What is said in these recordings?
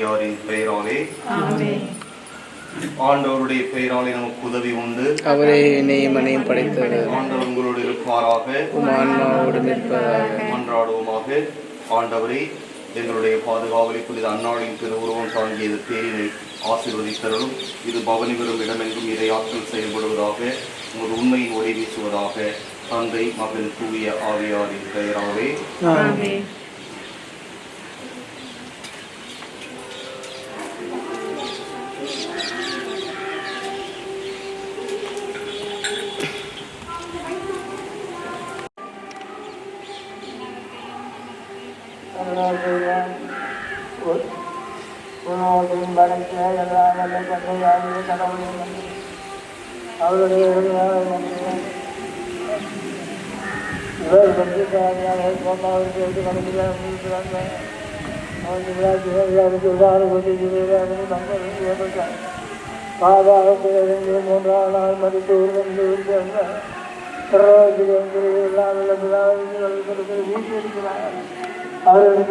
ஆவியாரின் பெயராலே ஆண்டவருடைய பெயராலே நமக்கு உதவி உண்டு. அவரே என்னையும் மனையும் படைத்தவர். ஆண்டவர் உங்களோடு இருப்பாராக, ஆன்மாவோடு இருப்பதாக. மன்றாடுவோமாக. ஆண்டவரே, எங்களுடைய பாதுகாவலை புனித அன்னாளின் திருவுருவம் தாங்கியது பேரினை ஆசீர்வதித்தரும். இது பவனி வரும் இடமெங்கும் இறையாற்றல் செயல்படுவதாக, உமது உண்மையின் ஒளி வீசுவதாக. தந்தை, மகன், தூய ஆவியாரின் பெயராலே. மூன்றாம் நாள் மதித்து அவர்களுக்கு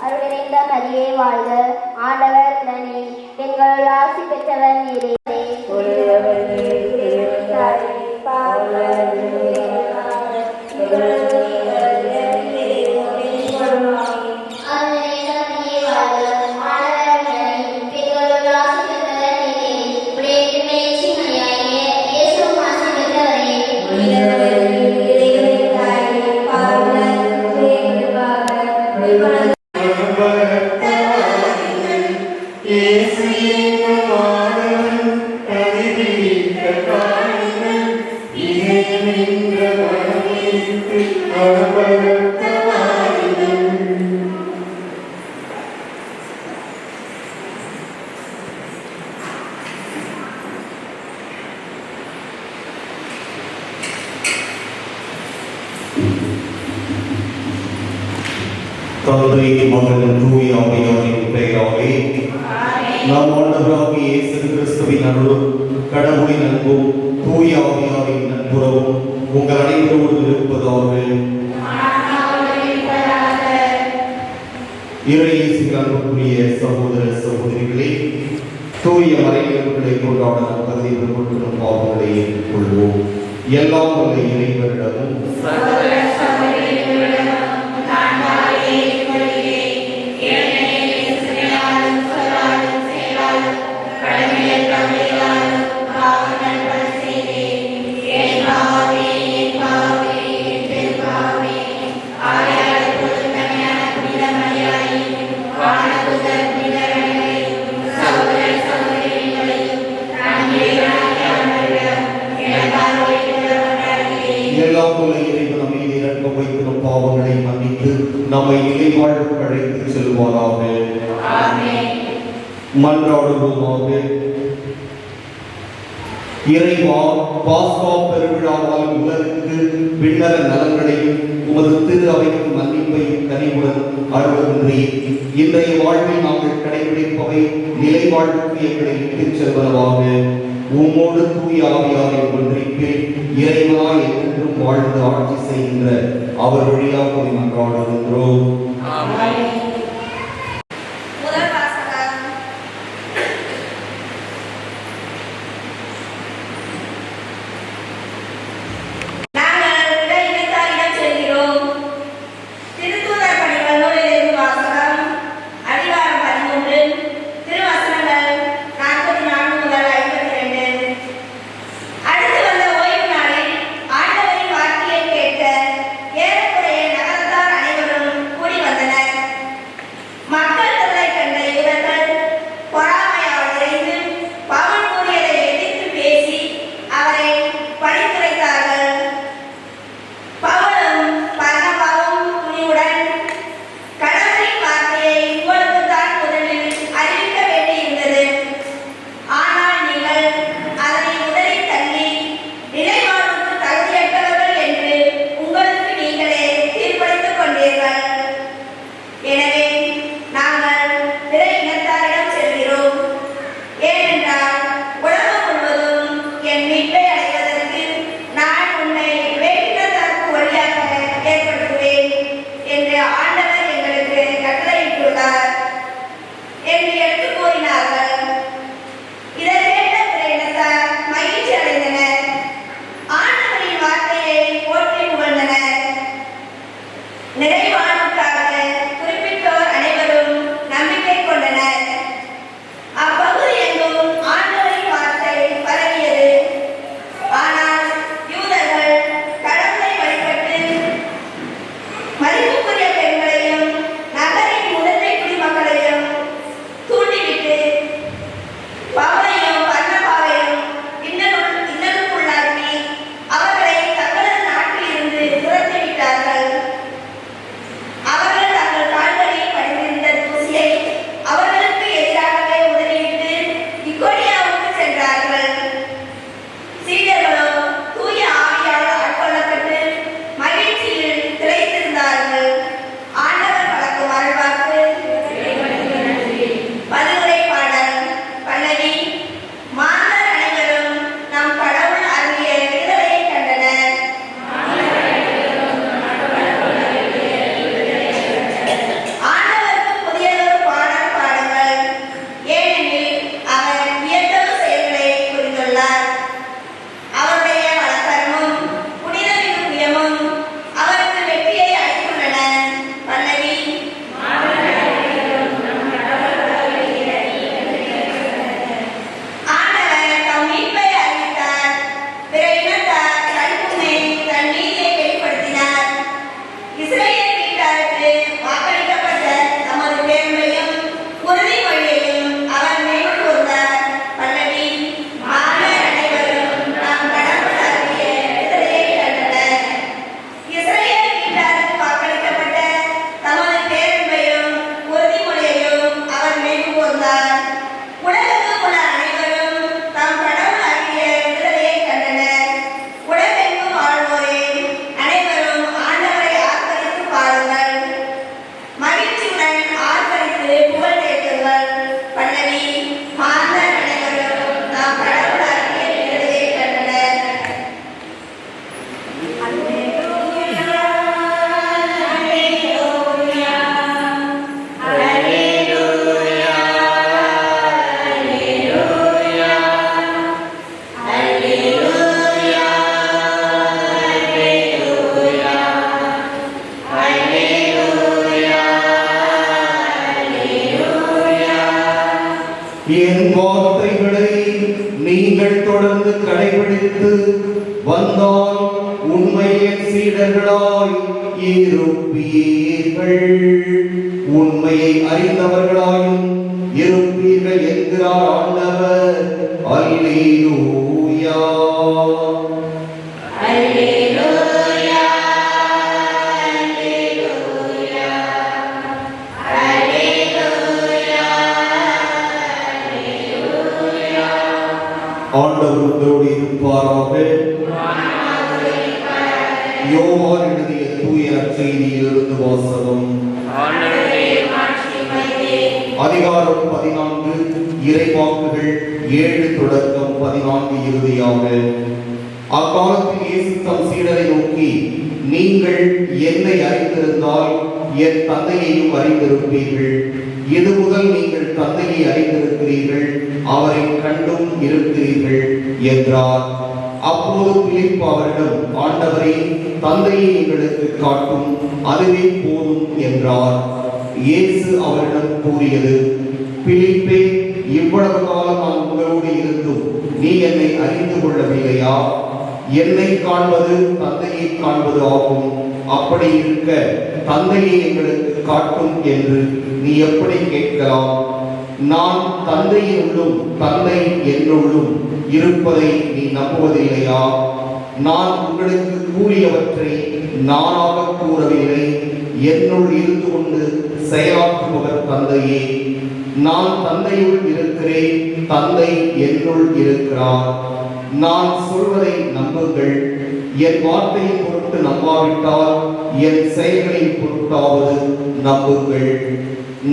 அருளினைந்த மரியே வாழ்க, ஆண்டவர் உடனே, பெண்களுள் ஆசி பெற்றவர் நீரே. தந்தை, மகன், தூய ஆவியாரின் பெயராலே. நம் ஆண்டவராகிய இயேசு கிறிஸ்துவின் அருளும் கடவுளின் அன்பும் தூய ஆவியாரின் நட்புறவும் உங்கள் அனைவரோடு இருப்பதாக. இறையேசுவின் அன்புக்குரிய சகோதர சகோதரிகளே, தூய மறைகளை கொண்டாட நாம் கருதி கொண்டிருக்கும் பாவங்களை ஏற்றுக்கொள்வோம். எல்லாம் வல்ல இறைவனிடமும் பாவங்களை மன்னித்து நம்மை இறைவாழ்வுக்கு அழைத்து செல்வாராக. மன்றாடுவோமாக. இறைவா, பாஸ்கா பெருவிழாவால் உலகுக்கு விண்ணக நலன்களையும் உமது திரு அவைக்கும் மன்னிப்பையும் கனிவுடன் அருள்கின்றீர். இன்றைய வாழ்வில் நாங்கள் கடைபிடிப்பவை நிலை வாழ்வுக்கு எங்களை இட்டுச் செல்வனவாக. உம்மோடு தூய ஆவியாரை ஒன்றிற்கு இறைவனாய் என்றும் வாழ்ந்து ஆட்சி செய்கின்ற அவர் வழியாக மன்றாடுகின்றோம். என்று எடுத்து கூறினார்கள். இதை கேட்ட பிற இனத்தார் மகிழ்ச்சி அடைந்தனர். ஆண்டவரின் வார்த்தையை போற்றி புகழ்ந்தனர். நிறைவாழ்வுக்காக குறிப்பிட்டோர் அனைவரும் நம்பிக்கை கொண்டனர். அப்பகுதி எங்கும் ஆண்டவரின் வார்த்தை பரவியது. ஆனால் யூதர்கள் கடவுளை வழிபட்டு மதிப்புக்குரிய பெண்களையும் நகரின் முதன்மை குடிமக்களையும் தூண்டிவிட்டு பவுலையும் பர்னபாவையும் இன்னலுக்குள்ளாக்கி அவர்களை தங்களது நாட்டில் இருந்து துரத்திவிட்டார்கள். அவர்கள் தங்கள் கால்களில் படிந்திருந்த தூசியை அவர்களுக்கு எதிராகவே உதறிவிட்டு இக்கோனியாவுக்கு சென்றார்கள். சீடர்களோ தூய ஆவியால் ஆட்கொள்ளப்பட்டு மகிழ்ச்சியில் திளைத்திருந்தார்கள். ஆண்டவர் வழங்கும் அருள்வாக்கு. பதிலுரை பாடல். பல்லவி. மாந்தர் அனைவரும் நம் கடவுள் அருளிய விடுதலையை கண்டனர். ஆண்டவருக்கு புதியதொரு பாடல் பாடுங்கள், ஏனெனில் அவர் வியத்தகு செயல்களை புரிந்துள்ளார். அவருடைய வழக்கரமும் புனிதமிகு புயமும் அவருக்கு வெற்றியை அளித்துள்ளன. பல்லவி. ஆண்டவர் தம் மீட்பை அறிவித்தார். பிற இனத்தார் கண்முன்னே தன் நீதியை வெளிப்படுத்தினார். இஸ்ரவேல் வீட்டாருக்கு வாக்களிக்கப்பட்ட தமது பேருமையும் உறுதிமொழியையும் அவர் நினைவு கூர்ந்தார். பல்லவி. மாந்தர் அனைவரும் நம் கடவுள் அருளிய விடுதலையை கண்டனர். இஸ்ரவேல் வீட்டாருக்கு வாக்களிக்கப்பட்ட தமது பேருமையும் உறுதிமொழியையும் அவர் நினைவு கூர்ந்தார். உலகெங்கும் உள்ள அனைவரும் தம் கடவுள் அருளிய விடுதலையை கண்டனர். உலகெங்கும் வாழ்வோரே அனைவரும் ஆண்டவரை ஆர்ப்பரித்து பாருங்கள். மகிழ்ச்சியுடன் ஆர்ப்பரித்து புகழ் தேற்றுங்கள். பல்லவி. மாந்தர் அனைவரும் தம் கடவுள் அருளிய விடுதலையை கண்டனர். என் வார்த்தைகளை நீங்கள் தொடர்ந்து கடைபிடித்து வந்தால் உண்மையின் சீடர்களாய் இருப்பீர்கள். உண்மையை அறிந்தவர்களாயும் இருப்பீர்கள் என்கிறார் ஆண்டவர். அல்லேலூயா. ஆண்டவர் உங்களோடு இருப்பாராக. யோவான் எழுதிய தூய நற்செய்தியிலிருந்து வாசகம். அதிகாரம் 14, இறைவாக்குகள் 7 தொடக்கம் 14 இறுதியாக. அக்காலத்தில் இயேசு தம் சீடரை நோக்கி, நீங்கள் என்னை அறிந்திருந்தால் என் தந்தையையும் அறிந்திருப்பீர்கள். இது முதல் நீங்கள் தந்தையை அறிந்திருக்கிறீர்கள், அவரை கண்டும் இருக்கிறீர்கள் என்றார். அப்போது பிலிப்பு அவரிடம், ஆண்டவரே, தந்தையை எங்களுக்கு காட்டும், அதுவே போதும் என்றார். இயேசு அவரிடம் கூறியது, பிலிப்பே, இவ்வளவு காலம் நான் உங்களோடு இருந்தும் நீ என்னை அறிந்து கொள்ளவில்லையா? என்னை காண்பது தந்தையை காண்பது ஆகும். அப்படி இருக்க தந்தையை எங்களுக்கு காட்டும் என்று நீ எப்படி கேட்கலாம்? நான் தந்தையினுள்ளும் தந்தை என்னுள்ளும் இருப்பதை நீ நம்புவதில்லையா? நான் உங்களுக்கு கூறியவற்றை நானாக கூறவில்லை, என்னுள் இருந்து கொண்டு செயலாற்றுபவர் தந்தையே. நான் தந்தையுள் இருக்கிறேன், தந்தை என்னுள் இருக்கிறார். நான் சொல்வதை நம்புங்கள். என் வார்த்தையின் பொருட்டு நம்பாவிட்டால் என் செயல்களின் பொருட்டாவது நம்புங்கள்.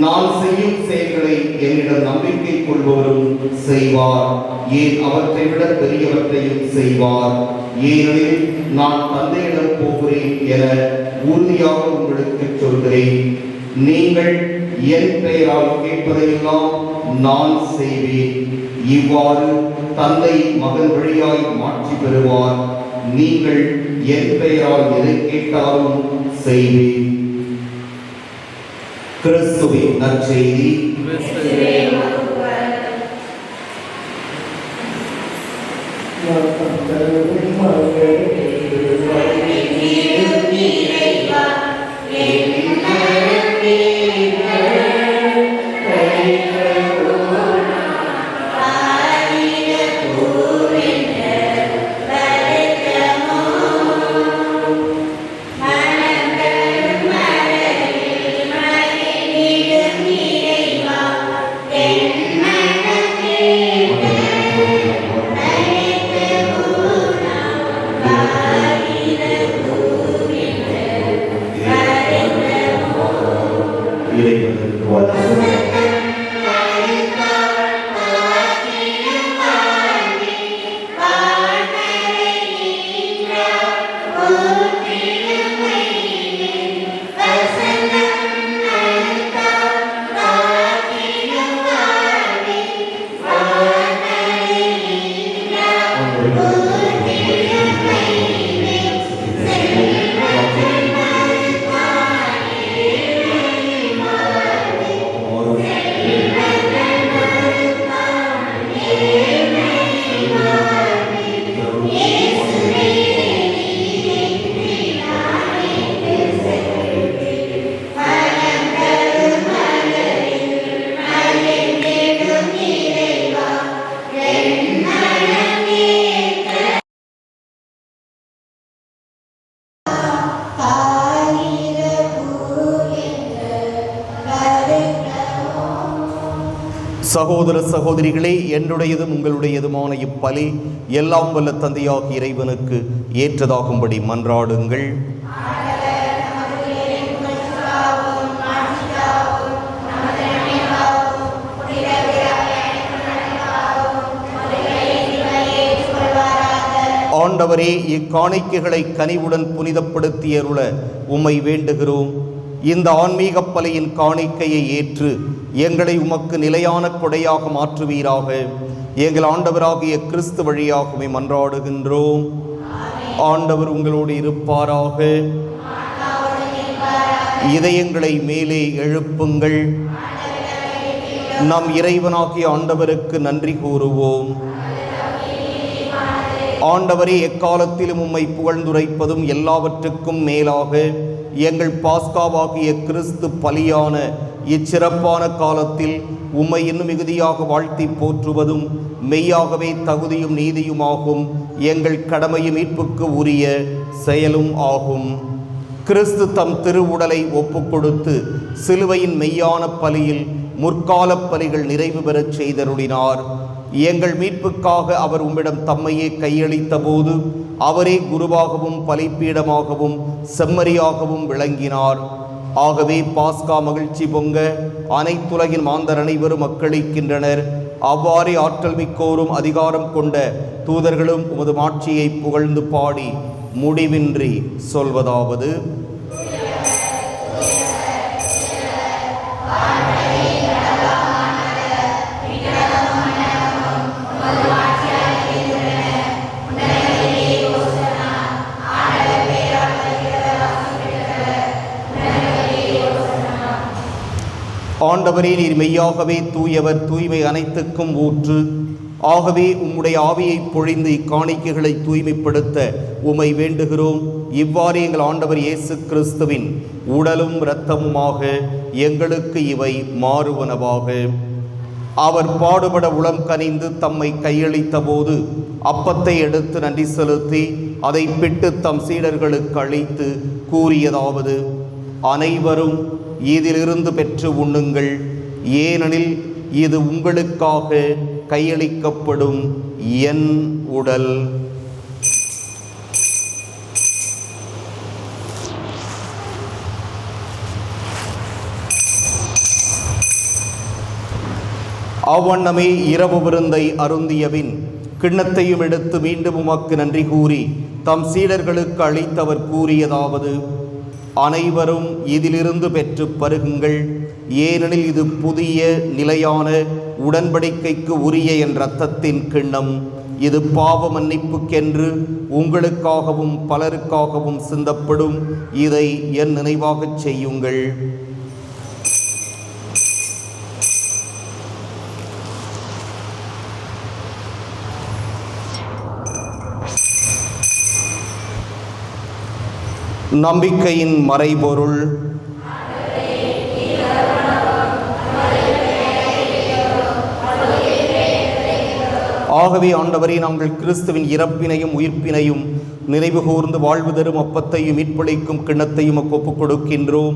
நான் செய்யும் செயல்களை என்னிடம் நம்பிக்கை கொள்பவரும் செய்வார், ஏன் அவற்றை விட பெரியவற்றையும் செய்வார். ஏனெனில் நான் தந்தையிடம் போகிறேன் என உறுதியாக உங்களுக்கு சொல்கிறேன். நீங்கள் என் பெயரால் கேட்பதையெல்லாம் நான் செய்வேன். இவ்வாறு தந்தை மகன் வழியாய் மாட்சி பெறுவார். நீங்கள் என் பெயரால் எதை கேட்டாலும் செய்வேன். கிறிஸ்துவின் நற்செய்தி. சகோதர சகோதரிகளே, என்னுடையதும் உங்களுடையதுமான இப்பலி எல்லாம் வல்ல தந்தையாகிய இறைவனுக்கு ஏற்றதாகும்படி மன்றாடுங்கள். ஆண்டவரே, இக்காணிக்கைகளை கனிவுடன் புனிதப்படுத்தியருள உம்மை வேண்டுகிறோம். இந்த ஆன்மீக பலியின் காணிக்கையை ஏற்று எங்களை உமக்கு நிலையான கொடையாக மாற்றுவீராக. எங்கள் ஆண்டவராகிய கிறிஸ்து வழியாகவே மன்றாடுகின்றோம். ஆண்டவர் உங்களோடு இருப்பாராக. இதயங்களை மேலே எழுப்புங்கள். நம் இறைவனாகிய ஆண்டவருக்கு நன்றி கூறுவோம். ஆண்டவரே, எக்காலத்திலும் உம்மை புகழ்ந்துரைப்பதும் எல்லாவற்றுக்கும் மேலாக எங்கள் பாஸ்காவாகிய கிறிஸ்து பலியான இச்சிறப்பான காலத்தில் உம்மை இன்னும் மிகுதியாக வாழ்த்தி போற்றுவதும் மெய்யாகவே தகுதியும் நீதியுமாகும் எங்கள் கடமையும் மீட்புக்கு உரிய செயலும் ஆகும். கிறிஸ்து தம் திருவுடலை ஒப்புக்கொடுத்து சிலுவையின் மெய்யான பலியில் முற்கால பலிகள் நிறைவு பெறச் செய்தருளினார். எங்கள் மீட்புக்காக அவர் உம்மிடம் தம்மையே கையளித்த போது அவரே குருவாகவும் பலிப்பீடமாகவும் செம்மறியாகவும் விளங்கினார். ஆகவே பாஸ்கா மகிழ்ச்சி பொங்க அனைத்துலகின் மாந்தர் அனைவரும் மக்களிக்கின்றனர். அவ்வாறே ஆற்றல் மிக்கோரும் அதிகாரம் கொண்ட தூதர்களும் உமது மாட்சியை புகழ்ந்து பாடி முடிவின்றி சொல்வதாவது: ஆண்டவரே, நீர் மெய்யாகவே தூயவர், தூய்மை அனைத்துக்கும் ஊற்று. ஆகவே உம்முடைய ஆவியை பொழிந்து இக்காணிக்கைகளை தூய்மைப்படுத்த உம்மை வேண்டுகிறோம். இவ்வாறு எங்கள் ஆண்டவர் இயேசு கிறிஸ்துவின் உடலும் இரத்தமுமாக எங்களுக்கு இவை மாறுவனவாக. அவர் பாடுபட உளம் கனிந்து தம்மை கையளித்த போது அப்பத்தை எடுத்து நன்றி செலுத்தி அதை பிட்டு தம் சீடர்களுக்கு அளித்து கூறியதாவது: அனைவரும் இதிலிருந்து பெற்று உண்ணுங்கள், ஏனெனில் இது உங்களுக்காக கையளிக்கப்படும் என் உடல். அவ்வண்ணமே இரவு விருந்தை அருந்தியபின் கிண்ணத்தையும் எடுத்து மீண்டும் உமக்கு நன்றி கூறி தம் சீடர்களுக்கு அளித்தவர் கூறியதாவது: அனைவரும் இதிலிருந்து பெற்று பருகுங்கள். ஏனெனில் இது புதிய நிலையான உடன்படிக்கைக்கு உரிய என் இரத்தத்தின் கிண்ணம். இது பாவ மன்னிப்புக்கென்று உங்களுக்காகவும் பலருக்காகவும் சிந்தப்படும். இதை என் நினைவாகச் செய்யுங்கள். நம்பிக்கையின் மறைபொருள். ஆகவே ஆண்டவரே, நாங்கள் கிறிஸ்துவின் இறப்பினையும் உயிர்ப்பினையும் நினைவு கூர்ந்து வாழ்வு தரும் அப்பத்தையும் மீட்பளிக்கும் கிண்ணத்தையும் ஒப்புக் கொடுக்கின்றோம்.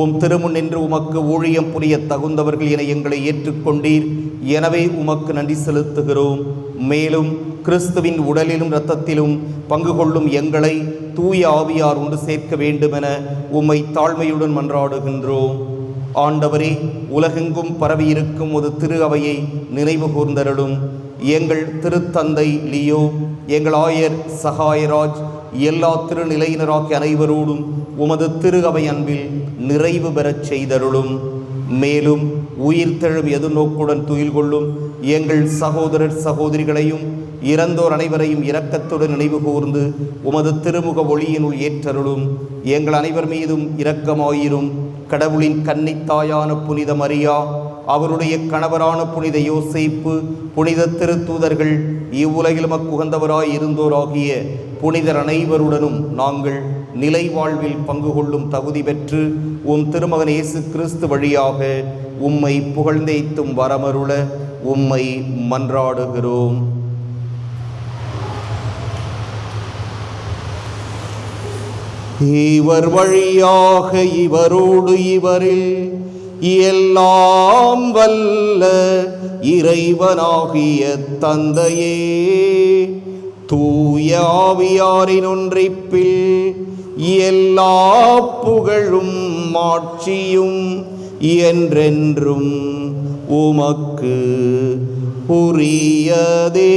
உம் திருமுன் நின்று உமக்கு ஊழியம் புரிய தகுந்தவர்கள் என எங்களை ஏற்றுக்கொண்டீர். எனவே உமக்கு நன்றி செலுத்துகிறோம். மேலும் கிறிஸ்துவின் உடலிலும் இரத்தத்திலும் பங்கு கொள்ளும் எங்களை தூய ஆவியார் ஒன்று சேர்க்க வேண்டுமென உம்மை தாழ்மையுடன் மன்றாடுகின்றோம். ஆண்டவரே, உலகெங்கும் பரவியிருக்கும் ஒரு திரு அவையை நினைவு கூர்ந்தருளும். எங்கள் திருத்தந்தை லியோ, எங்கள் ஆயர் சகாயராஜ், எல்லா திருநிலையினராகிய அனைவரோடும் உமது திரு அவை அன்பில் நிறைவு பெறச் செய்தருளும். மேலும் உயிர்த்தெழும் எதிர்நோக்குடன் துயில் கொள்ளும் எங்கள் சகோதரர் சகோதரிகளையும் இறந்தோர் அனைவரையும் இரக்கத்துடன் நினைவு கூர்ந்து உமது திருமுக ஒளியினுள் ஏற்றருளும். எங்கள் அனைவர் மீதும் இரக்கமாயிரும். கடவுளின் கன்னித்தாயான புனித மரியா, அவருடைய கணவரான புனித யோசேப்பு, புனித திருத்தூதர்கள், இவ்வுலகில் மக்குகந்தவராய் இருந்தோராகிய புனிதர் அனைவருடனும் நாங்கள் நிலை வாழ்வில் பங்கு கொள்ளும் தகுதி பெற்று உம் திருமகன் இயேசு கிறிஸ்து வழியாக உம்மை புகழ்ந்தேத்தும் வரமருள உம்மை மன்றாடுகிறோம். இவர் வழியாக இவரோடு இவரில் எல்லாம் வல்ல இறைவனாகிய தந்தையே, தூய ஆவியாரின் ஒன்றிப்பில் எல்லா புகழும் மாட்சியும் என்றென்றும் உமக்கு உரியதே.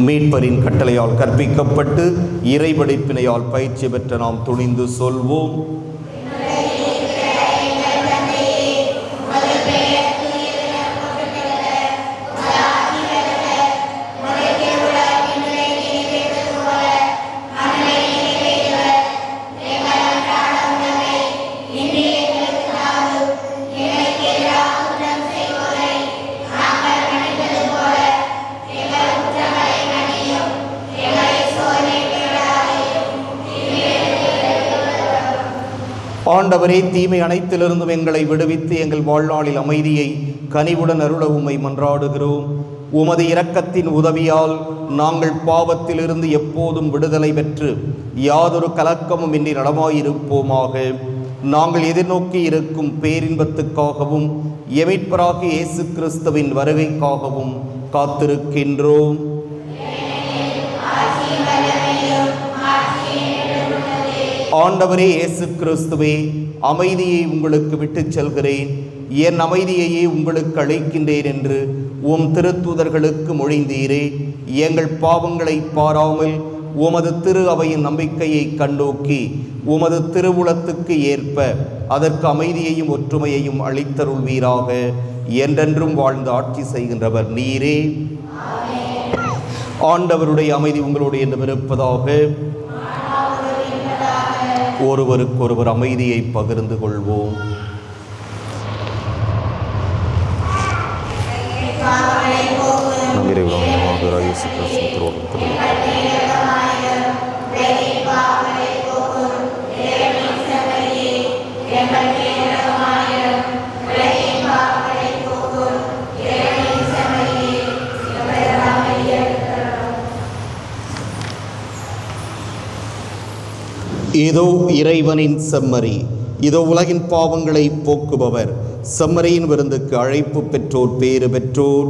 மீட்பரின் கட்டளையால் கற்பிக்கப்பட்டு இறைபடைப்பினையால் பயிற்சி பெற்ற நாம் துணிந்து சொல்வோம். ஆண்டவரே, தீமை அனைத்திலிருந்தும் எங்களை விடுவித்து எங்கள் வாழ்நாளில் அமைதியை கனிவுடன் அருள உம்மை மன்றாடுகிறோம். உமது இரக்கத்தின் உதவியால் நாங்கள் பாவத்திலிருந்து எப்போதும் விடுதலை பெற்று யாதொரு கலக்கமும் இன்றி நலமாயிருப்போமாக. நாங்கள் எதிர்நோக்கி இருக்கும் பேரின்பத்துக்காகவும் எமிட்பராகிய இயேசு கிறிஸ்துவின் வருகைக்காகவும் காத்திருக்கின்றோம். ஆண்டவரே இயேசு கிறிஸ்துவே, அமைதியை உங்களுக்கு விட்டுச் செல்கிறேன், என் அமைதியையே உங்களுக்கு அளிக்கின்றேன் என்று உம் திருத்தூதர்களுக்கு மொழிந்தீரே. எங்கள் பாவங்களை பாராமல் உமது திரு அவையின் நம்பிக்கையை கண்ணோக்கி உமது திருவுளத்துக்கு ஏற்ப அதற்கு அமைதியையும் ஒற்றுமையையும் அளித்தருள்வீராக. என்றென்றும் வாழ்ந்து ஆட்சி செய்கின்றவர் நீரே. ஆண்டவருடைய அமைதி உங்களோடு என்றும் இருப்பதாக. ஒருவருக்கொருவர் அமைதியை பகிர்ந்து கொள்வோம். இதோ இறைவனின் செம்மறி, இதோ உலகின் பாவங்களை போக்குபவர். செம்மறியின் விருந்துக்கு அழைப்பு பெற்றோர் பேறு பெற்றோர்.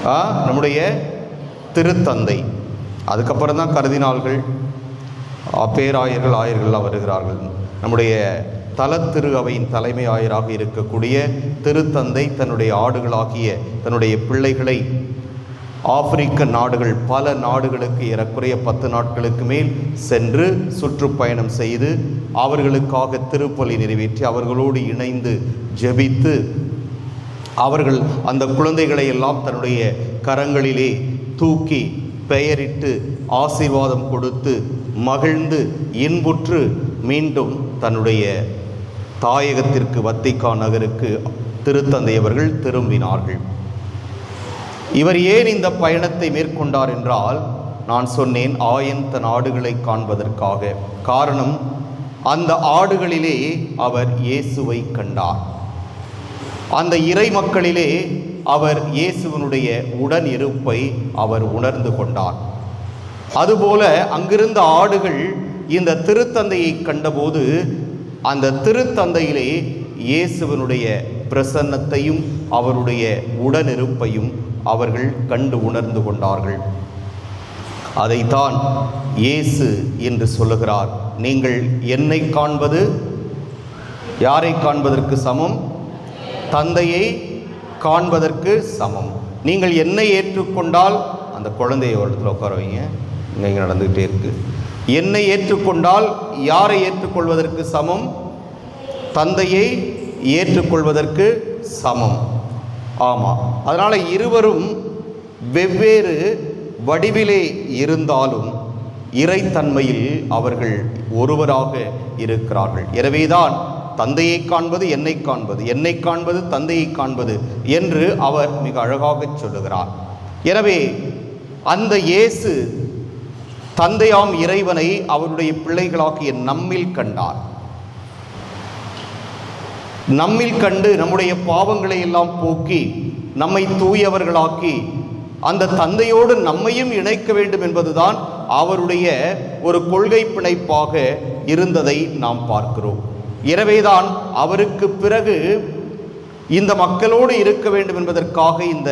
நம்முடைய திருத்தந்தை, அதுக்கப்புறம் தான் கர்தினால்கள், பேராயர்கள், ஆயர்கள்லாம் வருகிறார்கள். நம்முடைய தலத்திரு அவையின் தலைமை ஆயராக இருக்கக்கூடிய திருத்தந்தை தன்னுடைய ஆடுகளாகிய தன்னுடைய பிள்ளைகளை ஆப்பிரிக்க நாடுகள், பல நாடுகளுக்கு ஏறக்குறைய 10 நாட்களுக்கு மேல் சென்று சுற்றுப்பயணம் செய்து அவர்களுக்காக திருப்பலி நிறைவேற்றி அவர்களோடு இணைந்து ஜெபித்து அவர்கள் அந்த குழந்தைகளை எல்லாம் தன்னுடைய கரங்களிலே தூக்கி பெயரிட்டு ஆசீர்வாதம் கொடுத்து மகிழ்ந்து இன்புற்று மீண்டும் தன்னுடைய தாயகத்திற்கு, வத்திக்கான் நகருக்கு திருத்தந்தை அவர்கள் திரும்பினார்கள். இவர் ஏன் இந்த பயணத்தை மேற்கொண்டார் என்றால், நான் சொன்னேன், ஆயன் தன் ஆடுகளை காண்பதற்காக. காரணம், அந்த ஆடுகளிலே அவர் இயேசுவை கண்டார். அந்த இறை மக்களிலே அவர் இயேசுவனுடைய உடன் இருப்பை அவர் உணர்ந்து கொண்டார். அதுபோல அங்கிருந்த ஆடுகள் இந்த திருத்தந்தையை கண்டபோது அந்த திருத்தந்தையிலே இயேசுவனுடைய பிரசன்னத்தையும் அவருடைய உடனிருப்பையும் அவர்கள் கண்டு உணர்ந்து கொண்டார்கள். அதைத்தான் இயேசு என்று சொல்லுகிறார். நீங்கள் என்னை காண்பது யாரை காண்பதற்கு சமம்? தந்தையை காண்பதற்கு சமம். நீங்கள் என்னை ஏற்றுக்கொண்டால், அந்த குழந்தையை ஒரு இடத்துல உட்கார வைங்க, இங்கே நடந்துக்கிட்டே இருக்கு. என்னை ஏற்றுக்கொண்டால் யாரை ஏற்றுக்கொள்வதற்கு சமம்? தந்தையை ஏற்றுக்கொள்வதற்கு சமம். ஆமாம். அதனால் இருவரும் வெவ்வேறு வடிவிலே இருந்தாலும் இறைத்தன்மையில் அவர்கள் ஒருவராக இருக்கிறார்கள். எனவேதான் தந்தையை காண்பது என்னை காண்பது, என்னை காண்பது தந்தையை காண்பது என்று அவர் மிக அழகாக சொல்லுகிறார். எனவே அந்த இயேசு தந்தையாம் இறைவனை அவருடைய பிள்ளைகளாகிய நம்மில் கண்டார். நம்மில் கண்டு நம்முடைய பாவங்களை எல்லாம் போக்கி நம்மை தூயவர்களாக்கி அந்த தந்தையோடு நம்மையும் இணைக்க வேண்டும் என்பதுதான் அவருடைய ஒரு கொள்கை பிணைப்பாக இருந்ததை நாம் பார்க்கிறோம். எனவேதான் அவருக்கு பிறகு இந்த மக்களோடு இருக்க வேண்டும் என்பதற்காக இந்த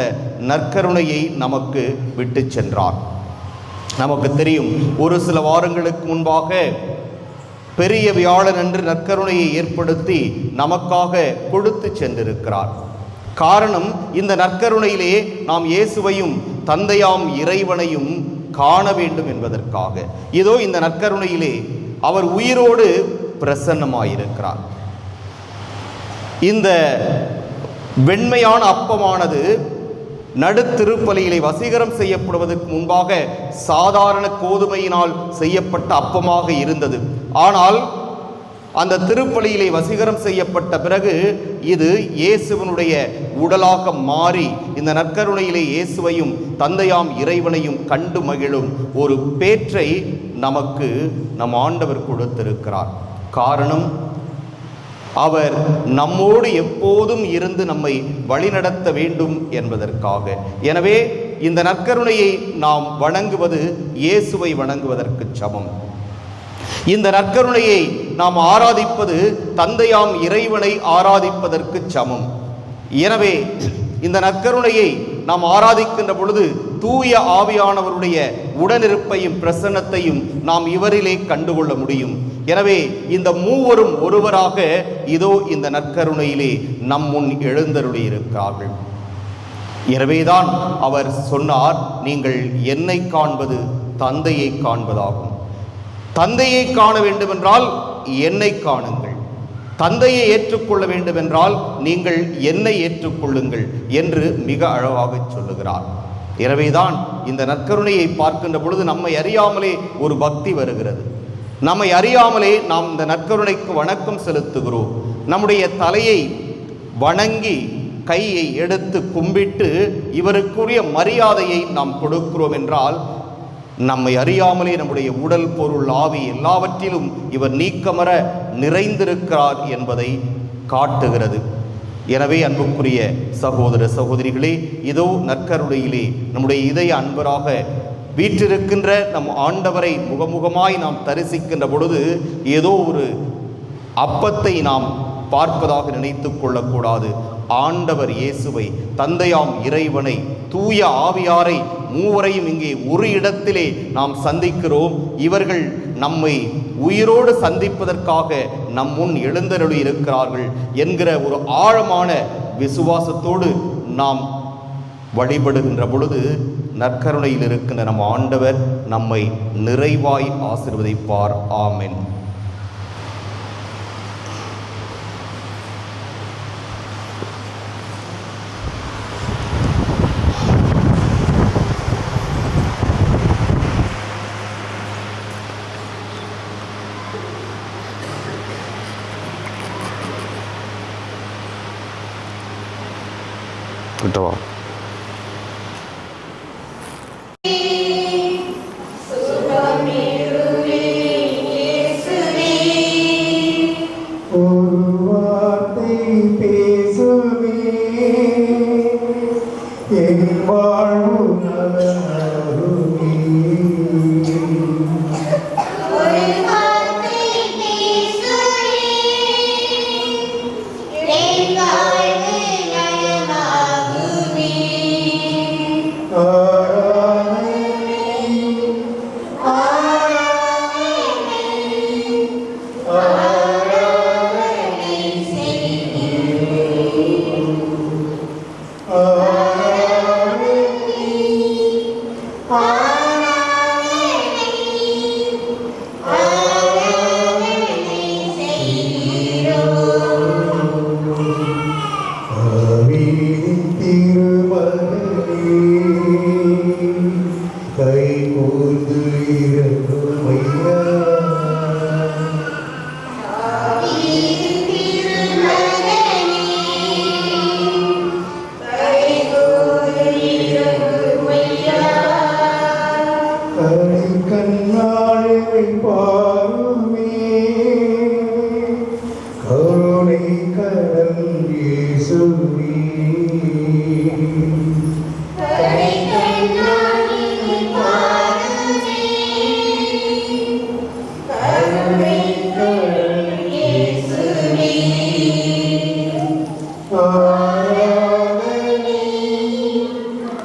நற்கருணையை நமக்கு விட்டு சென்றார். நமக்கு தெரியும், ஒரு சில வாரங்களுக்கு முன்பாக பெரிய வியாழன் என்று நற்கருணையை ஏற்படுத்தி நமக்காக கொடுத்து சென்றிருக்கிறார். காரணம், இந்த நற்கருணையிலே நாம் இயேசுவையும் தந்தையாம் இறைவனையும் காண வேண்டும் என்பதற்காக. இதோ இந்த நற்கருணையிலே அவர் உயிரோடு பிரசன்னமாயிருக்கிறார். இந்த வெண்மையான அப்பமானது நடுத்திருப்பலியிலே வசீகரம் செய்யப்படுவதற்கு முன்பாக சாதாரண கோதுமையினால் செய்யப்பட்ட அப்பமாக இருந்தது. ஆனால் அந்த திருப்பலியிலே வசீகரம் செய்யப்பட்ட பிறகு இது இயேசுவனுடைய உடலாக மாறி இந்த நற்கருணையிலே இயேசுவையும் தந்தையாம் இறைவனையும் கண்டு மகிழும் ஒரு பேற்றை நமக்கு நம் ஆண்டவர் கொடுத்திருக்கிறார். காரணம், அவர் நம்மோடு எப்போதும் இருந்து நம்மை வழிநடத்த வேண்டும் என்பதற்காக. எனவே இந்த நற்கருணையை நாம் வணங்குவது இயேசுவை வணங்குவதற்கு சமம். இந்த நற்கருணையை நாம் ஆராதிப்பது தந்தையாம் இறைவனை ஆராதிப்பதற்கு சமம். எனவே இந்த நற்கருணையை நாம் ஆராதிக்கின்ற பொழுது தூய ஆவியானவருடைய உடனிருப்பையும் பிரசன்னத்தையும் நாம் இவரிலே கண்டுகொள்ள முடியும். எனவே இந்த மூவரும் ஒருவராக இதோ இந்த நற்கருணையிலே நம் முன் எழுந்தருளி இருக்கிறார்கள். எனவேதான் அவர் சொன்னார், நீங்கள் என்னை காண்பது தந்தையை காண்பதாகும். தந்தையை காண வேண்டுமென்றால் என்னை காணுங்கள், தந்தையை ஏற்றுக்கொள்ள வேண்டுமென்றால் நீங்கள் என்னை ஏற்றுக்கொள்ளுங்கள் என்று மிக அழகாக சொல்லுகிறார். எனவேதான் இந்த நற்கருணையை பார்க்கின்ற பொழுது நம்மை அறியாமலே ஒரு பக்தி வருகிறது. நம்மை அறியாமலே நாம் இந்த நற்கருணைக்கு வணக்கம் செலுத்துகிறோம். நம்முடைய தலையை வணங்கி கையை எடுத்து கும்பிட்டு இவருக்குரிய மரியாதையை நாம் கொடுக்கிறோம் என்றால் நம்மை அறியாமலே நம்முடைய உடல், பொருள், ஆவி எல்லாவற்றிலும் இவர் நீக்கமற நிறைந்திருக்கிறார் என்பதை காட்டுகிறது. எனவே அன்புக்குரிய சகோதர சகோதரிகளே, இதோ நற்கருணையிலே நம்முடைய இதய அன்பராக வீற்றிருக்கின்ற நம் ஆண்டவரை முகமுகமாய் நாம் தரிசிக்கின்ற பொழுது ஏதோ ஒரு அப்பத்தை நாம் பார்ப்பதாக நினைத்து கொள்ளக்கூடாது. ஆண்டவர் இயேசுவை, தந்தையாம் இறைவனை தூய ஆவியாரை மூவரையும் இங்கே ஒரு இடத்திலே நாம் சந்திக்கிறோம். இவர்கள் நம்மை உயிரோடு சந்திப்பதற்காக நம் முன் எழுந்தருளி இருக்கிறார்கள் என்கிற ஒரு ஆழமான விசுவாசத்தோடு நாம் வழிபடுகின்ற பொழுது நற்கருணையில் இருக்கின்ற நம் ஆண்டவர் நம்மை நிறைவாய் ஆசீர்வதிப்பார். ஆமென். கிட்டவா ஒரு வார்த்தை பேசுவே என் வாழ்வு நலமாகுமே.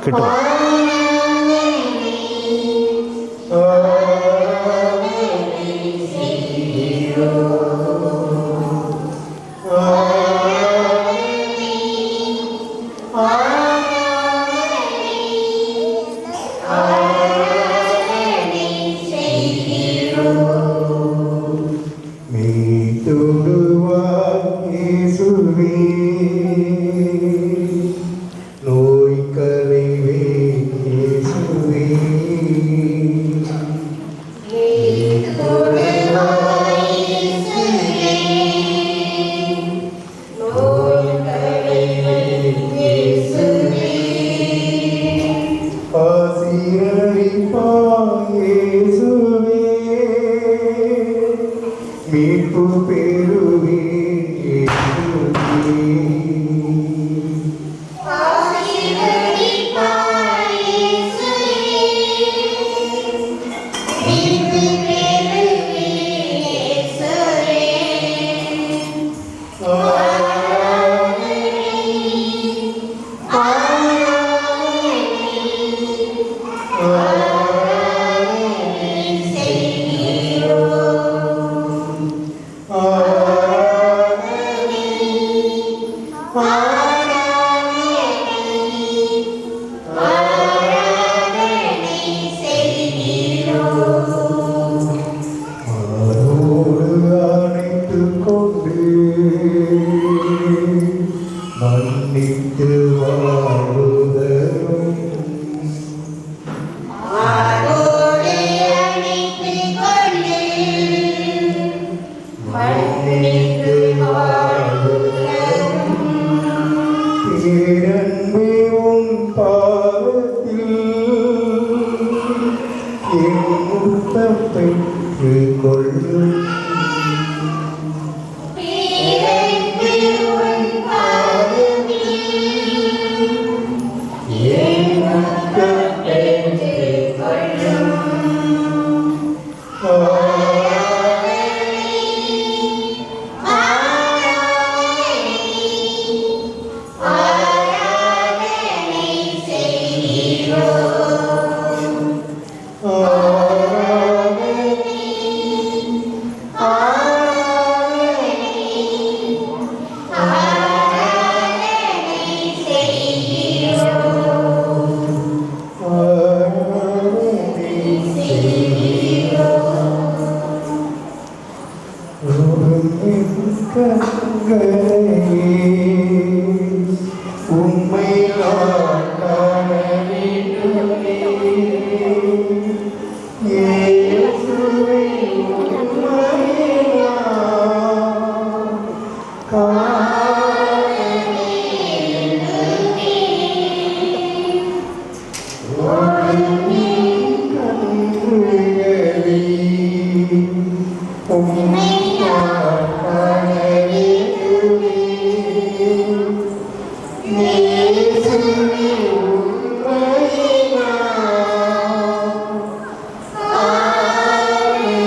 கிட்டவா ஆராதனை செய் உம்மை நான் காண வேண்டுமே இயேசுவே உம்மை நான் காண வேண்டுமே கண்களே உம்மை நான் காண வேண்டுமே இயேசுவே உம்மை நான் காண வேண்டுமே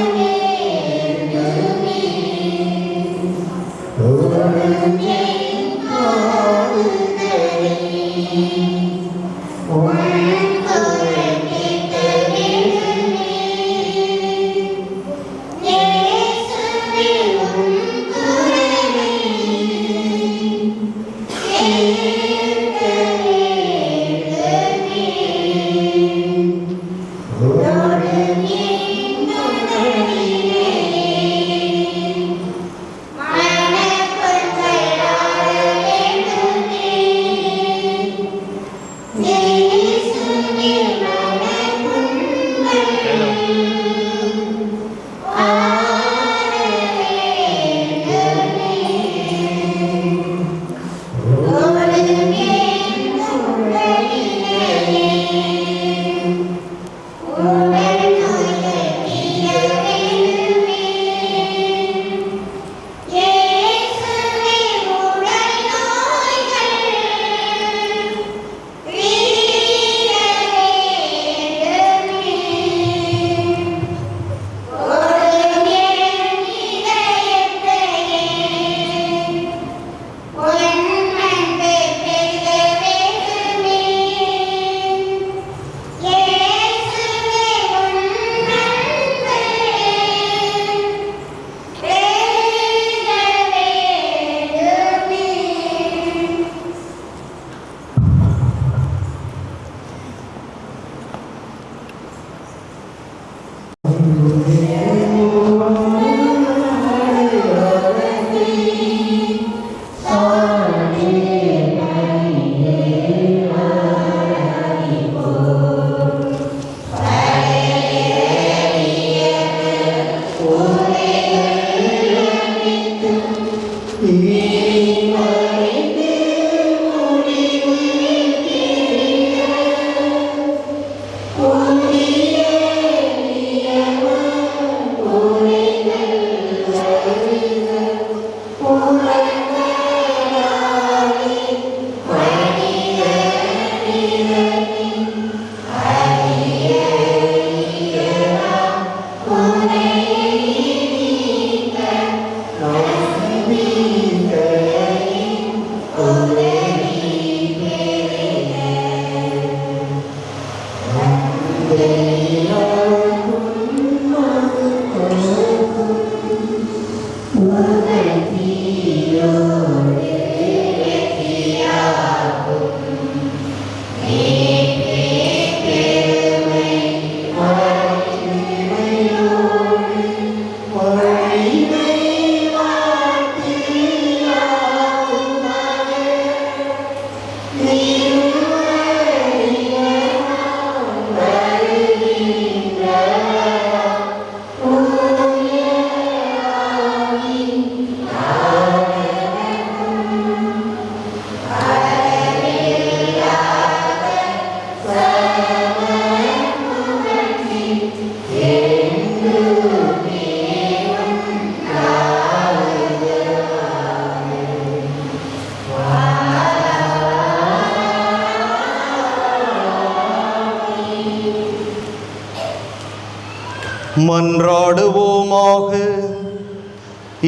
மன்றாடுவோமாக.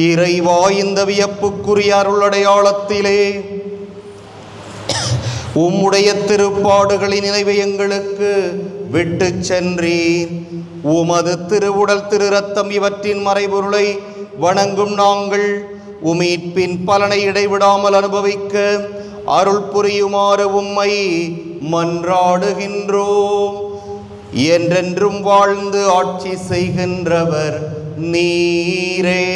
இறைவா, இந்த வியப்புக்குரிய அருளடையாளத்திலே உம்முடைய திருப்பாடுகளின் நினைவை எங்களுக்கு விட்டு சென்றீர். உமது திருவுடல் திரு ரத்தம் இவற்றின் மறைபொருளை வணங்கும் நாங்கள் உமீட்பின் பலனை இடைவிடாமல் அனுபவிக்க அருள் புரியுமாறு உம்மை மன்றாடுகின்றோம். என்றென்றும் வாழ்ந்து ஆட்சி செய்கின்றவர் நீரே.